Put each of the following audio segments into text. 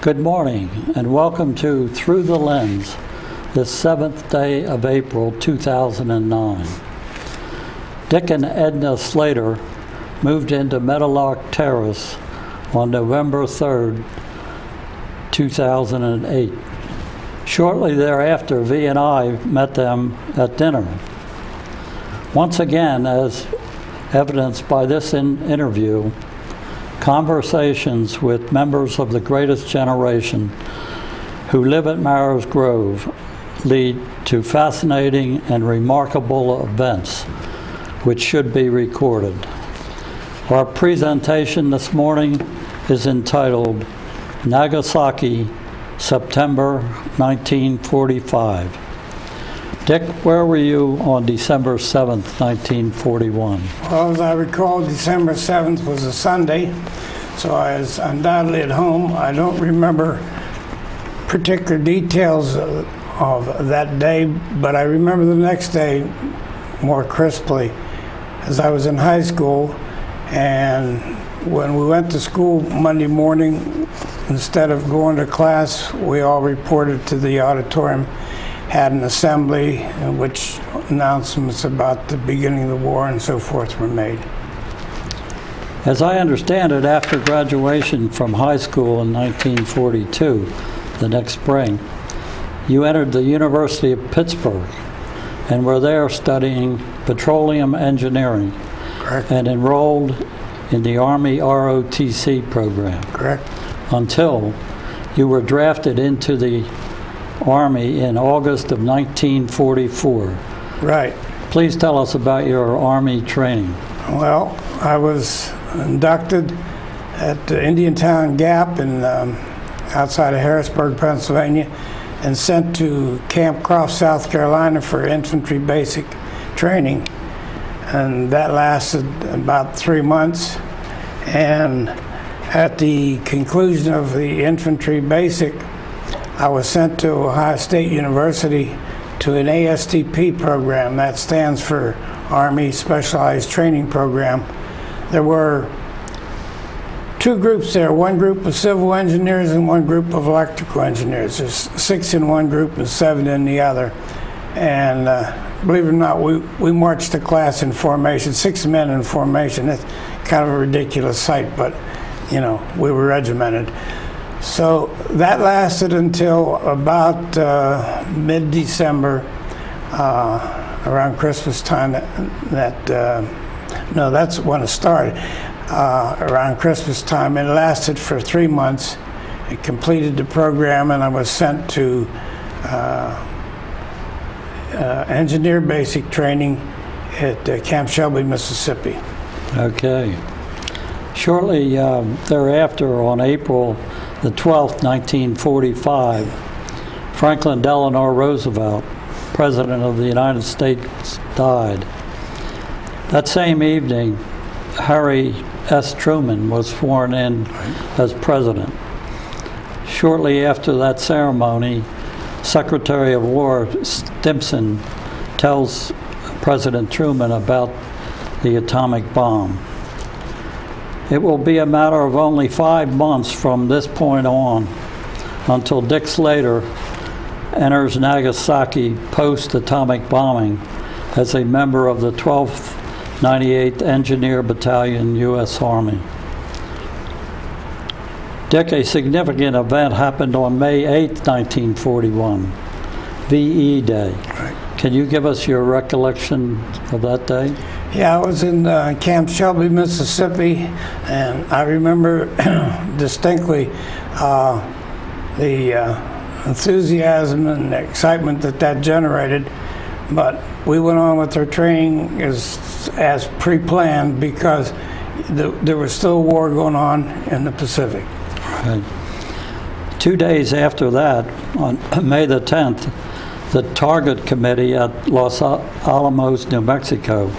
Good morning and welcome to Through the Lens, the 7th day of April 2009. Dick and Edna Slater moved into Meadowlark Terrace on November 3rd, 2008. Shortly thereafter, V and I met them at dinner. Once again, as evidenced by this interview, conversations with members of the greatest generation who live at Marrows Grove lead to fascinating and remarkable events which should be recorded. Our presentation this morning is entitled Nagasaki, September 1945. Dick, where were you on December 7th, 1941? Well, as I recall, December 7th was a Sunday, so I was undoubtedly at home. I don't remember particular details of that day, but I remember the next day more crisply, as I was in high school, and when we went to school Monday morning, instead of going to class, we all reported to the auditorium, had an assembly in which announcements about the beginning of the war and so forth were made. As I understand it, after graduation from high school in 1942, the next spring, you entered the University of Pittsburgh and were there studying petroleum engineering. Correct. And enrolled in the Army ROTC program. Correct. Until you were drafted into the Army in August of 1944. Right. Please tell us about your Army training. Well, I was inducted at Indiantown Gap in outside of Harrisburg, Pennsylvania, and sent to Camp Croft, South Carolina for infantry basic training. And that lasted about 3 months. And at the conclusion of the infantry basic, I was sent to Ohio State University to an ASTP program. That stands for Army Specialized Training Program. There were two groups there, one group of civil engineers and one group of electrical engineers. There's 6 in one group and 7 in the other. And believe it or not, we marched the class in formation, 6 men in formation. That's kind of a ridiculous sight, but you know, we were regimented. So that lasted until about mid-December, around Christmas time. No, that's when it started. Around Christmas time, it lasted for 3 months. It completed the program, and I was sent to engineer basic training at Camp Shelby, Mississippi. Okay. Shortly thereafter, on April the 12th, 1945, Franklin Delano Roosevelt, President of the United States, died. That same evening, Harry S. Truman was sworn in as president. Shortly after that ceremony, Secretary of War Stimson tells President Truman about the atomic bomb. It will be a matter of only 5 months from this point on until Dick Slater enters Nagasaki post-atomic bombing as a member of the 12th 98th Engineer Battalion, U.S. Army. Dick, a significant event happened on May 8th, 1941, VE Day. Right. Can you give us your recollection of that day? Yeah, I was in Camp Shelby, Mississippi, and I remember distinctly the enthusiasm and the excitement that generated. But we went on with our training as pre-planned because there was still a war going on in the Pacific. Right. 2 days after that, on May the 10th, the Target Committee at Los Alamos, New Mexico,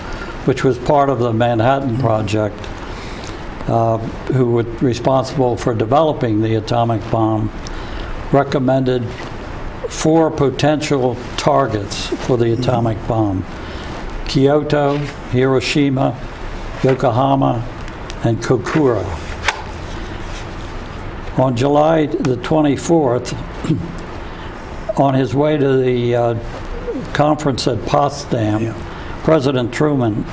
which was part of the Manhattan Project, who were responsible for developing the atomic bomb, recommended 4 potential targets for the atomic bomb: Kyoto, Hiroshima, Yokohama, and Kokura. On July the 24th, on his way to the conference at Potsdam, President Truman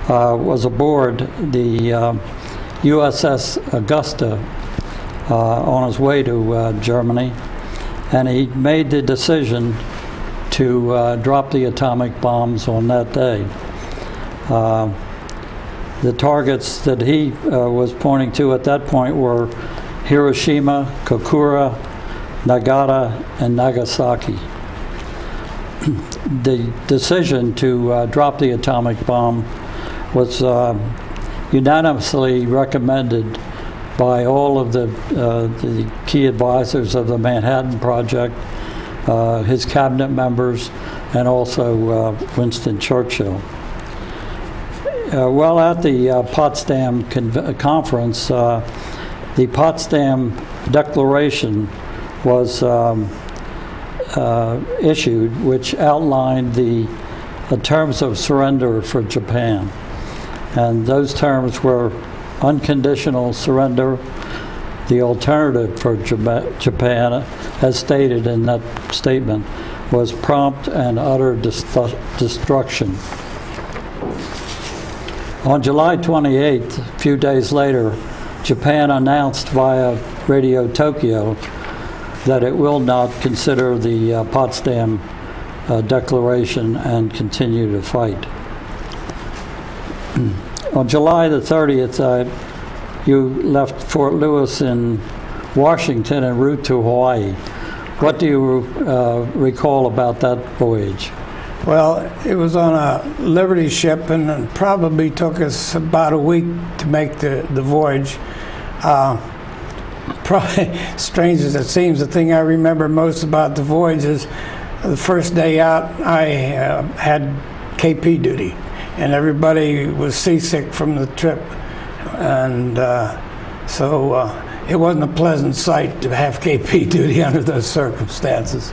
was aboard the USS Augusta on his way to Germany, and he made the decision to drop the atomic bombs on that day. The targets that he was pointing to at that point were Hiroshima, Kokura, Nagata, and Nagasaki. The decision to drop the atomic bomb was unanimously recommended by all of the key advisors of the Manhattan Project, his cabinet members, and also Winston Churchill. Well, at the Potsdam conference, the Potsdam Declaration was issued, which outlined the terms of surrender for Japan. And those terms were unconditional surrender. The alternative for Japan, as stated in that statement, was prompt and utter destruction. On July 28th, a few days later, Japan announced via Radio Tokyo that it will not consider the Potsdam Declaration and continue to fight. On July the 30th, you left Fort Lewis in Washington en route to Hawaii. What do you recall about that voyage? Well, it was on a Liberty ship, and it probably took us about a week to make the voyage. Probably, strange as it seems, the thing I remember most about the voyage is the first day out, I had KP duty, and everybody was seasick from the trip, and so it wasn't a pleasant sight to have KP duty under those circumstances.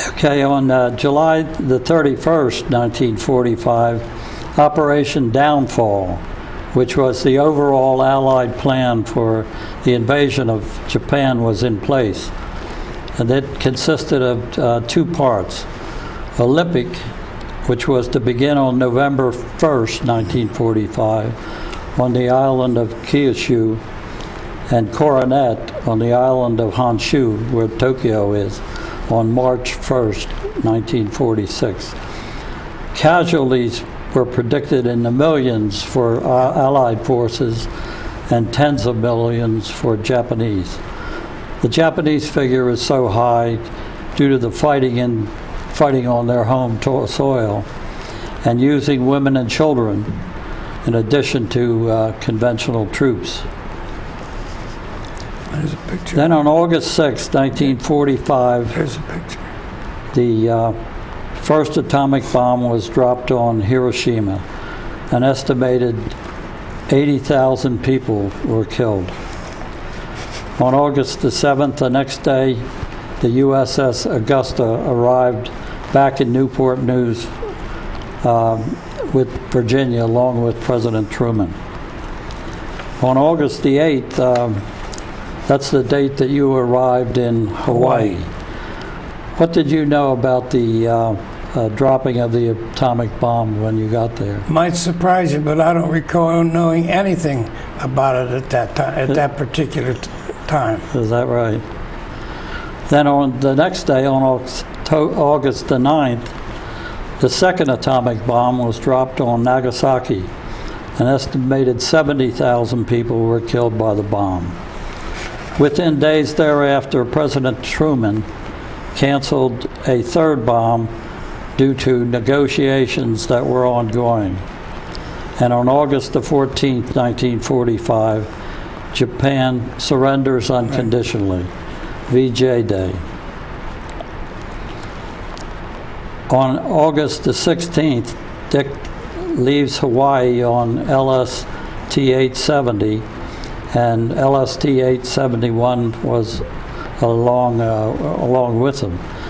Okay, on July the 31st, 1945, Operation Downfall, which was the overall Allied plan for the invasion of Japan, was in place. And it consisted of two parts. Olympic, which was to begin on November 1st, 1945, on the island of Kyushu, and Coronet on the island of Honshu, where Tokyo is, on March 1st, 1946. Casualties were predicted in the millions for Allied forces and tens of millions for Japanese. The Japanese figure is so high due to the fighting on their home soil and using women and children in addition to conventional troops. There's a picture. Then on August 6, 1945, there's a picture. The first atomic bomb was dropped on Hiroshima. An estimated 80,000 people were killed. On August the 7th, the next day, the USS Augusta arrived back in Newport News with Virginia, along with President Truman. On August the 8th, that's the date that you arrived in Hawaii. What did you know about the dropping of the atomic bomb when you got there? Might surprise you, but I don't recall knowing anything about it at that time, at that particular time. Is that right? Then on the next day, on August the 9th, the second atomic bomb was dropped on Nagasaki. An estimated 70,000 people were killed by the bomb. Within days thereafter, President Truman canceled a third bomb due to negotiations that were ongoing. And on August the 14th, 1945, Japan surrenders unconditionally. VJ Day. On August the 16th, Dick leaves Hawaii on LST-870, and LST-871 was along with him.